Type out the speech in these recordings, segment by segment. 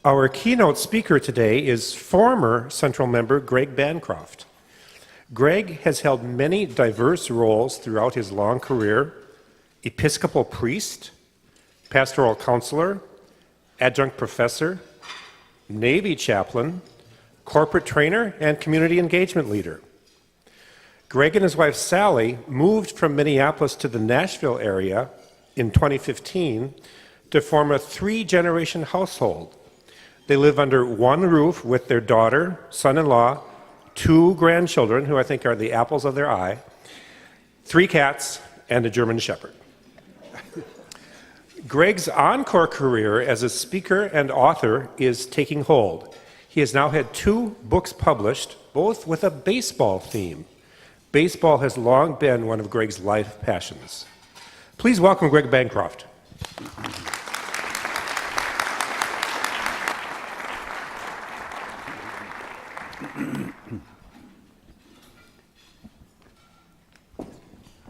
Our keynote speaker today is former Central member Greg Bancroft. Greg has held many diverse roles throughout his long career: Episcopal priest, pastoral counselor, adjunct professor, Navy chaplain, corporate trainer, and community engagement leader. Greg and his wife Sally moved from Minneapolis to the Nashville area in 2015 to form a 3-generation household. They live under one roof with their daughter, son-in-law, 2 grandchildren, who I think are the apples of their eye, 3 cats, and a German Shepherd. Greg's encore career as a speaker and author is taking hold. He has now had 2 books published, both with a baseball theme. Baseball has long been one of Greg's life passions. Please welcome Greg Bancroft.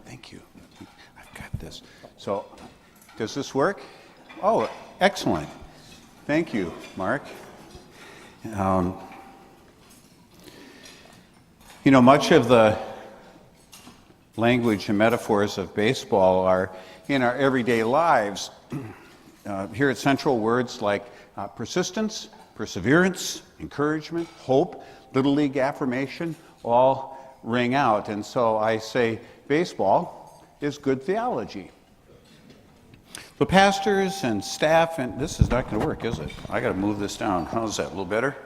Thank you. I've got this. So, does this work? Oh, excellent. Thank you, Mark. Much of the language and metaphors of baseball are in our everyday lives. Here at Central, words like persistence, perseverance, encouragement, hope, Little League affirmation, all ring out. And so I say baseball is good theology. The pastors and staff, and this is not going to work, is it? I got to move this down. How's that? A little better?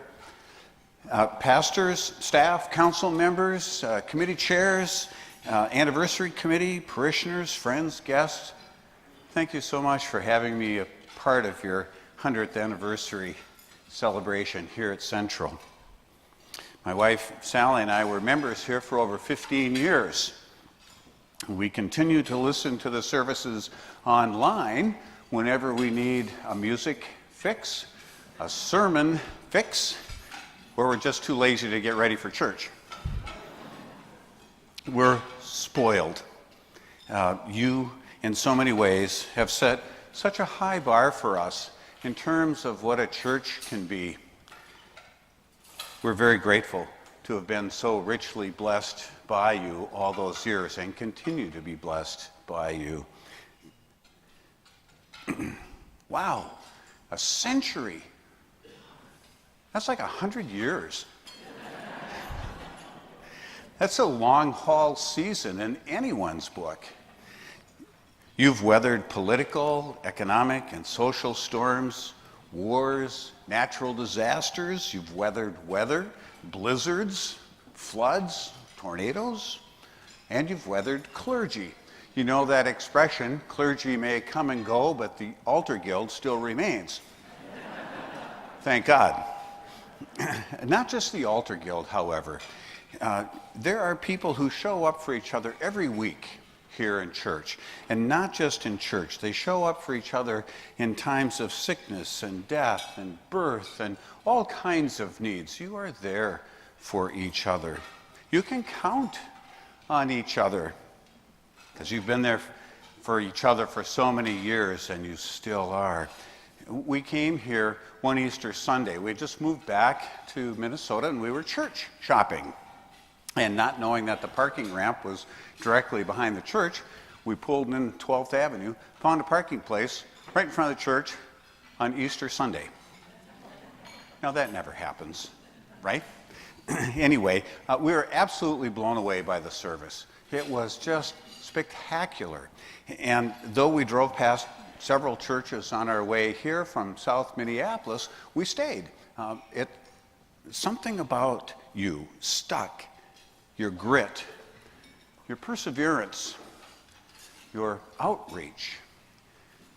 Pastors, staff, council members, committee chairs, anniversary committee, parishioners, friends, guests, thank you so much for having me a part of your 100th anniversary celebration here at Central. My wife Sally and I were members here for over 15 years. We continue to listen to the services online whenever we need a music fix, a sermon fix, or we're just too lazy to get ready for church. We're spoiled. You, in so many ways, have set such a high bar for us in terms of what a church can be. We're very grateful to have been so richly blessed by you all those years and continue to be blessed by you. Wow, a century. That's like 100 years. That's a long haul season in anyone's book. You've weathered political, economic, and social storms, wars, natural disasters. You've weathered weather, blizzards, floods, tornadoes, and you've weathered clergy. You know that expression, clergy may come and go, but the altar guild still remains. Thank God. Not just the altar guild, however. There are people who show up for each other every week here in church, and not just in church. They show up for each other in times of sickness and death and birth and all kinds of needs. You are there for each other. You can count on each other because you've been there for each other for so many years, and you still are. We came here one Easter Sunday. We had just moved back to Minnesota, and we were church shopping. And not knowing that the parking ramp was directly behind the church, we pulled in 12th Avenue, found a parking place right in front of the church on Easter Sunday. Now that never happens, right? Anyway, we were absolutely blown away by the service. It was just spectacular. And though we drove past several churches on our way here from South Minneapolis, we stayed. Something about you stuck. Your grit, your perseverance, your outreach.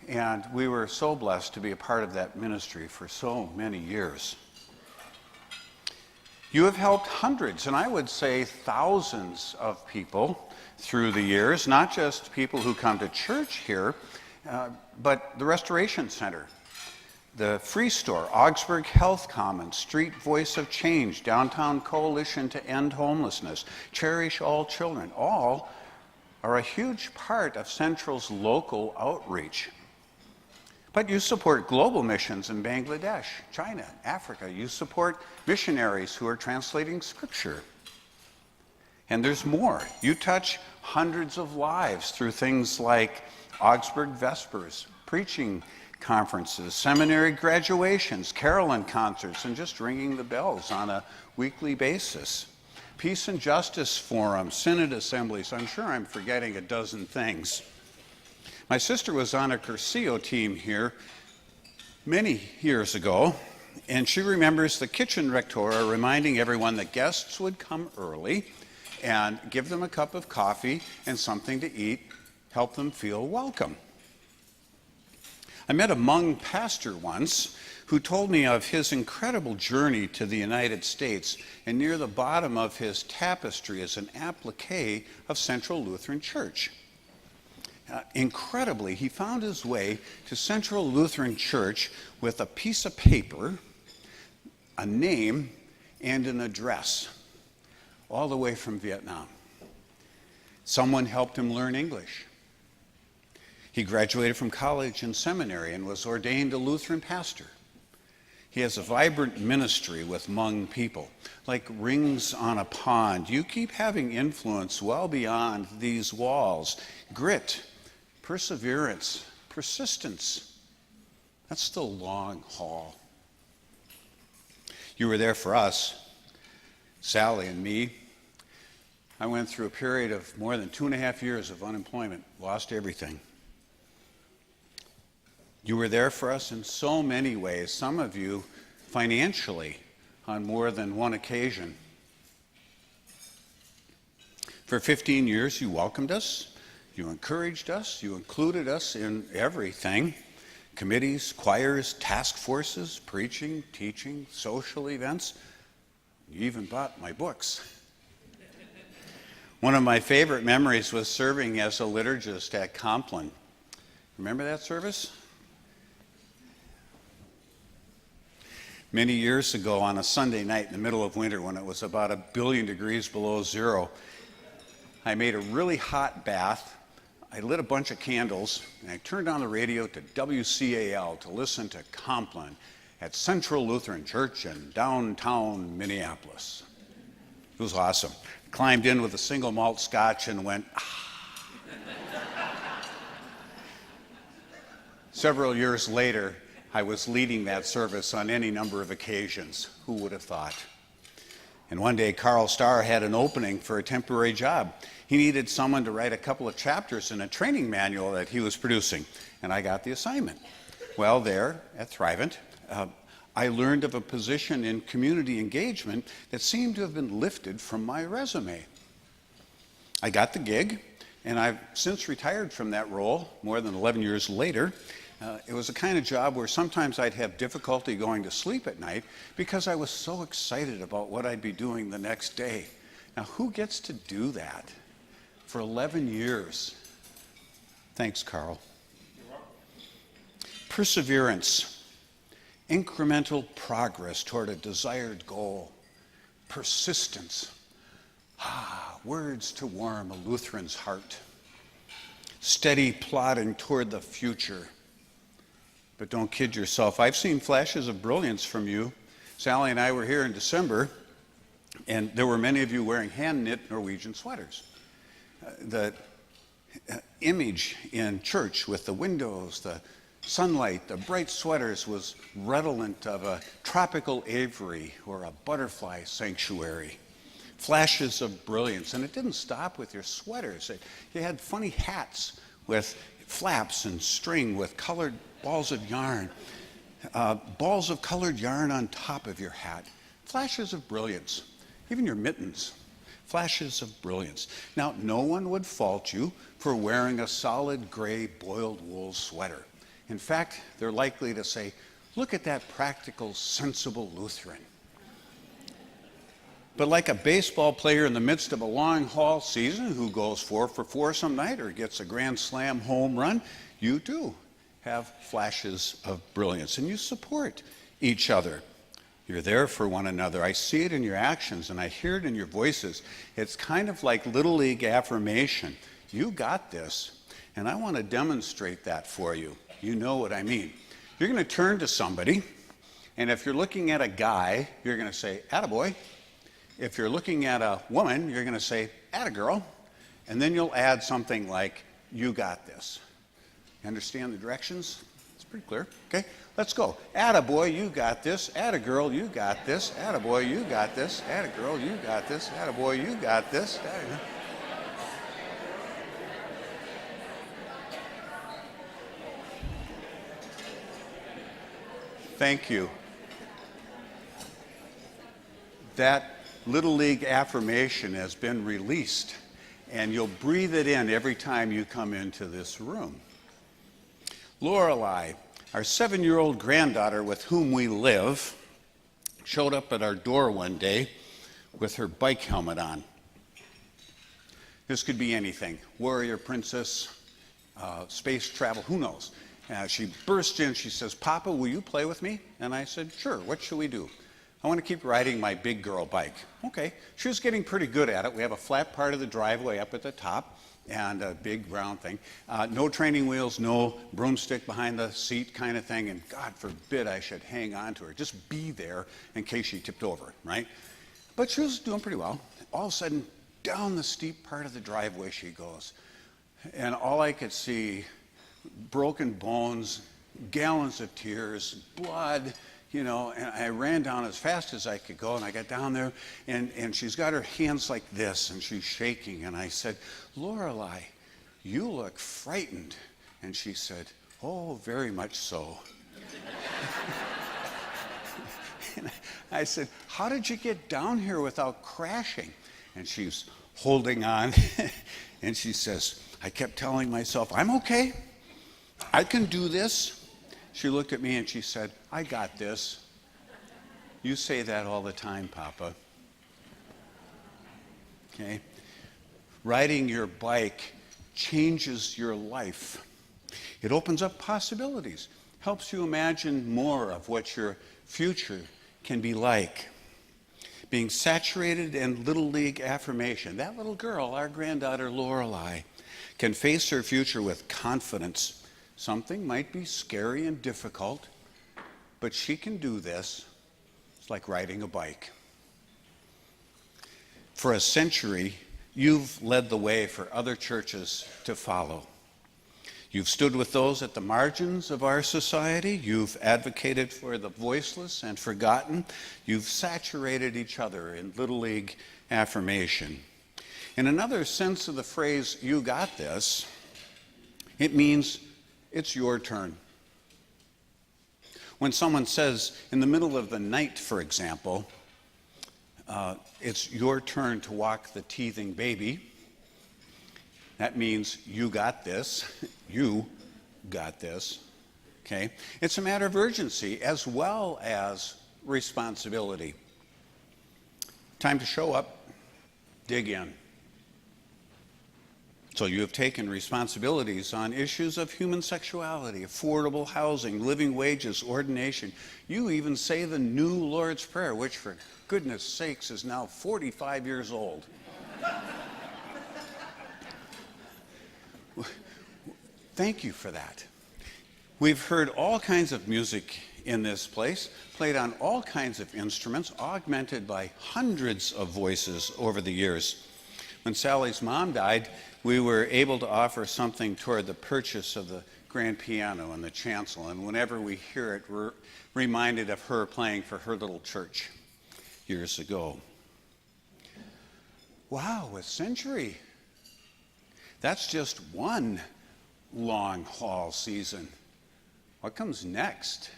And we were so blessed to be a part of that ministry for so many years. You have helped hundreds, and I would say thousands of people through the years, not just people who come to church here, but the Restoration Center, the Free Store, Augsburg Health Commons, Street Voice of Change, Downtown Coalition to End Homelessness, Cherish All Children, all are a huge part of Central's local outreach. But you support global missions in Bangladesh, China, Africa. You support missionaries who are translating Scripture. And there's more. You touch hundreds of lives through things like Augsburg Vespers, preaching conferences, seminary graduations, carolyn concerts, and just ringing the bells on a weekly basis. Peace and Justice Forums, Synod Assemblies. I'm sure I'm forgetting a dozen things. My sister was on a Cursillo team here many years ago, and she remembers the kitchen rectora reminding everyone that guests would come early and give them a cup of coffee and something to eat, help them feel welcome. I met a Hmong pastor once who told me of his incredible journey to the United States, and near the bottom of his tapestry is an applique of Central Lutheran Church. Incredibly, he found his way to Central Lutheran Church with a piece of paper, a name, and an address, all the way from Vietnam. Someone helped him learn English. He graduated from college and seminary and was ordained a Lutheran pastor. He has a vibrant ministry with Hmong people, like rings on a pond. You keep having influence well beyond these walls. Grit, perseverance, persistence. That's the long haul. You were there for us, Sally and me. I went through a period of more than 2.5 years of unemployment, lost everything. You were there for us in so many ways, some of you financially on more than one occasion. For 15 years, you welcomed us, you encouraged us, you included us in everything. Committees, choirs, task forces, preaching, teaching, social events. You even bought my books. One of my favorite memories was serving as a liturgist at Compline. Remember that service? Many years ago on a Sunday night in the middle of winter when it was about 1 billion degrees below zero, I made a really hot bath. I lit a bunch of candles and I turned on the radio to WCAL to listen to Compline at Central Lutheran Church in downtown Minneapolis. It was awesome. Climbed in with a single malt scotch and went, ah. Several years later, I was leading that service on any number of occasions. Who would have thought? And one day, Carl Starr had an opening for a temporary job. He needed someone to write a couple of chapters in a training manual that he was producing, and I got the assignment. Well, there at Thrivent, I learned of a position in community engagement that seemed to have been lifted from my resume. I got the gig, and I've since retired from that role more than 11 years later. It was the kind of job where sometimes I'd have difficulty going to sleep at night because I was so excited about what I'd be doing the next day. Now, who gets to do that for 11 years? Thanks, Carl. Perseverance, incremental progress toward a desired goal. Persistence, words to warm a Lutheran's heart. Steady plodding toward the future. But don't kid yourself. I've seen flashes of brilliance from you. Sally and I were here in December, and there were many of you wearing hand-knit Norwegian sweaters. The image in church with the windows, the sunlight, the bright sweaters was redolent of a tropical aviary or a butterfly sanctuary. Flashes of brilliance. And it didn't stop with your sweaters. You had funny hats with flaps and string with colored balls of yarn, balls of colored yarn on top of your hat. Flashes of brilliance. Even your mittens. Flashes of brilliance. Now, no one would fault you for wearing a solid gray boiled wool sweater. In fact, they're likely to say, look at that practical, sensible Lutheran. But like a baseball player in the midst of a long haul season who goes 4 for 4 some night or gets a grand slam home run, you too have flashes of brilliance, and you support each other. You're there for one another. I see it in your actions, and I hear it in your voices. It's kind of like Little League affirmation. You got this, and I want to demonstrate that for you. You know what I mean. You're going to turn to somebody, and if you're looking at a guy, you're going to say, "Attaboy." If you're looking at a woman, you're going to say, "Attagirl." And then you'll add something like, "You got this." You understand the directions? It's pretty clear. Okay, let's go. Attaboy, you got this. Attagirl, you got this. Attaboy, you got this. Attagirl, you got this. Attaboy, you got this. Thank you. That Little League affirmation has been released, and you'll breathe it in every time you come into this room. Lorelei, our 7-year-old granddaughter with whom we live, showed up at our door one day with her bike helmet on. This could be anything: warrior princess, space travel, who knows. She burst in, she says, "Papa, will you play with me?" And I said, "Sure, what should we do?" "I want to keep riding my big girl bike." Okay. She was getting pretty good at it. We have a flat part of the driveway up at the top and a big round thing. No training wheels, no broomstick behind the seat kind of thing, and God forbid I should hang on to her. Just be there in case she tipped over, right? But she was doing pretty well. All of a sudden, down the steep part of the driveway she goes. And all I could see, broken bones, gallons of tears, blood, and I ran down as fast as I could go, and I got down there, and she's got her hands like this, and she's shaking, and I said, "Lorelei, you look frightened." And she said, "Oh, very much so." And I said, "How did you get down here without crashing?" And she's holding on, and she says, "I kept telling myself, I'm okay. I can do this." She looked at me and she said, "I got this." You say that all the time, Papa. Okay? Riding your bike changes your life. It opens up possibilities, helps you imagine more of what your future can be like. Being saturated in Little League affirmation, that little girl, our granddaughter Lorelei, can face her future with confidence. Something might be scary and difficult, but she can do this. It's like riding a bike. For a century, you've led the way for other churches to follow. You've stood with those at the margins of our society. You've advocated for the voiceless and forgotten. You've saturated each other in Little League affirmation. In another sense of the phrase, "you got this," it means it's your turn. When someone says in the middle of the night, for example, it's your turn to walk the teething baby, that means you got this. You got this. Okay? It's a matter of urgency as well as responsibility. Time to show up, dig in. So you have taken responsibilities on issues of human sexuality, affordable housing, living wages, ordination. You even say the new Lord's Prayer, which for goodness sakes is now 45 years old. Thank you for that. We've heard all kinds of music in this place, played on all kinds of instruments, augmented by hundreds of voices over the years. When Sally's mom died, we were able to offer something toward the purchase of the grand piano and the chancel, and whenever we hear it, we're reminded of her playing for her little church years ago. Wow, a century. That's just one long haul season. What comes next?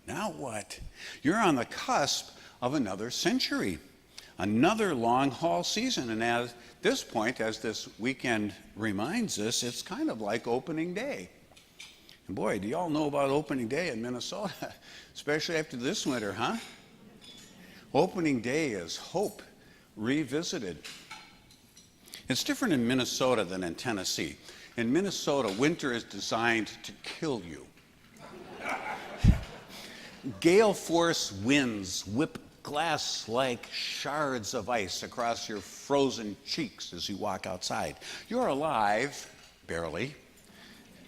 Now what? You're on the cusp of another century, another long haul season, and at this point, as this weekend reminds us, it's kind of like opening day. And boy, do y'all know about opening day in Minnesota, especially after this winter, huh? Opening day is hope revisited. It's different in Minnesota than in Tennessee. In Minnesota, winter is designed to kill you. Gale force winds whip glass-like shards of ice across your frozen cheeks as you walk outside. You're alive, barely,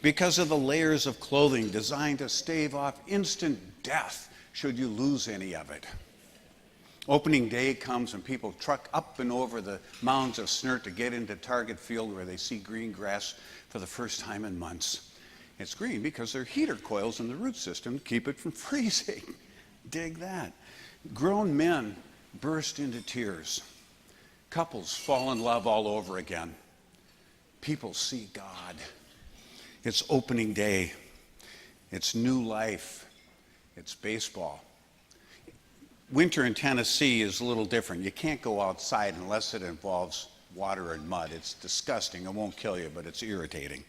because of the layers of clothing designed to stave off instant death should you lose any of it. Opening day comes and people truck up and over the mounds of snert to get into Target Field where they see green grass for the first time in months. It's green because there are heater coils in the root system to keep it from freezing. Dig that. Grown men burst into tears. Couples fall in love all over again. People see God. It's opening day. It's new life. It's baseball. Winter in Tennessee is a little different. You can't go outside unless it involves water and mud. It's disgusting. It won't kill you, but it's irritating.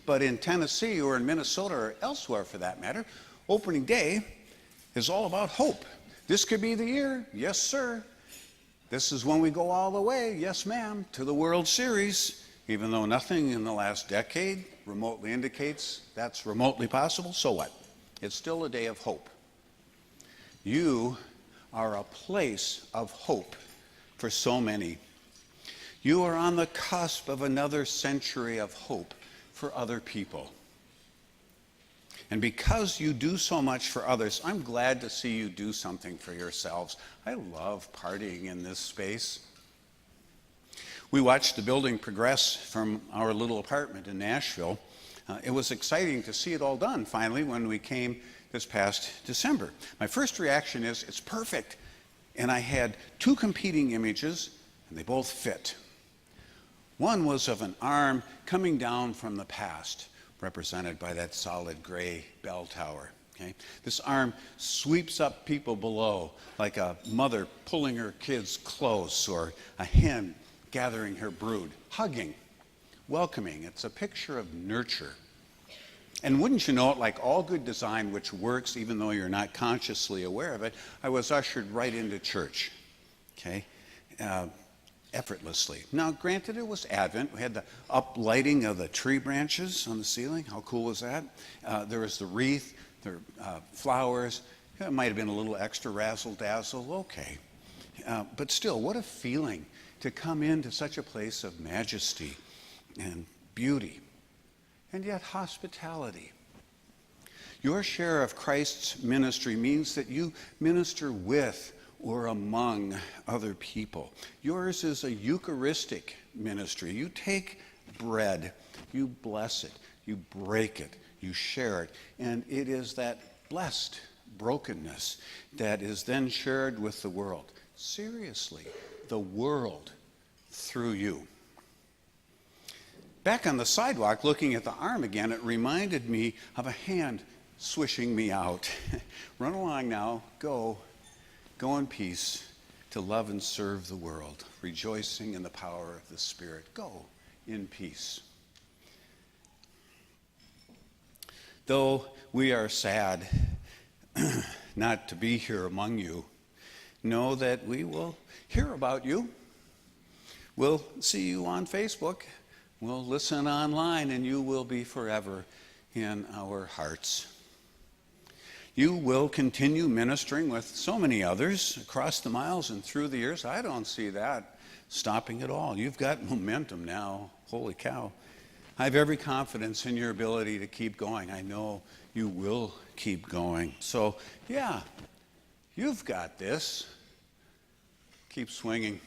But in Tennessee or in Minnesota or elsewhere for that matter, opening day is all about hope. This could be the year. Yes, sir. This is when we go all the way, yes, ma'am, to the World Series, even though nothing in the last decade remotely indicates that's remotely possible. So what? It's still a day of hope. You are a place of hope for so many. You are on the cusp of another century of hope for other people. And because you do so much for others, I'm glad to see you do something for yourselves. I love partying in this space. We watched the building progress from our little apartment in Nashville. It was exciting to see it all done finally when we came this past December. My first reaction is, it's perfect. And I had two competing images, and they both fit. One was of an arm coming down from the past, represented by that solid gray bell tower. Okay? This arm sweeps up people below, like a mother pulling her kids close, or a hen gathering her brood, hugging, welcoming. It's a picture of nurture. And wouldn't you know it, like all good design which works even though you're not consciously aware of it, I was ushered right into church, okay, effortlessly. Now, granted, it was Advent. We had the uplighting of the tree branches on the ceiling. How cool was that? There was the wreath, the flowers. It might have been a little extra razzle-dazzle, okay. But still, what a feeling to come into such a place of majesty and beauty. And yet hospitality. Your share of Christ's ministry means that you minister with or among other people. Yours is a Eucharistic ministry. You take bread, you bless it, you break it, you share it, and it is that blessed brokenness that is then shared with the world. Seriously, the world through you. Back on the sidewalk, looking at the arm again, it reminded me of a hand swishing me out. Run along now, go in peace to love and serve the world, rejoicing in the power of the Spirit. Go in peace. Though we are sad not to be here among you, know that we will hear about you. We'll see you on Facebook. We'll listen online, and you will be forever in our hearts. You will continue ministering with so many others across the miles and through the years. I don't see that stopping at all. You've got momentum now. Holy cow. I have every confidence in your ability to keep going. I know you will keep going. So, yeah, you've got this. Keep swinging.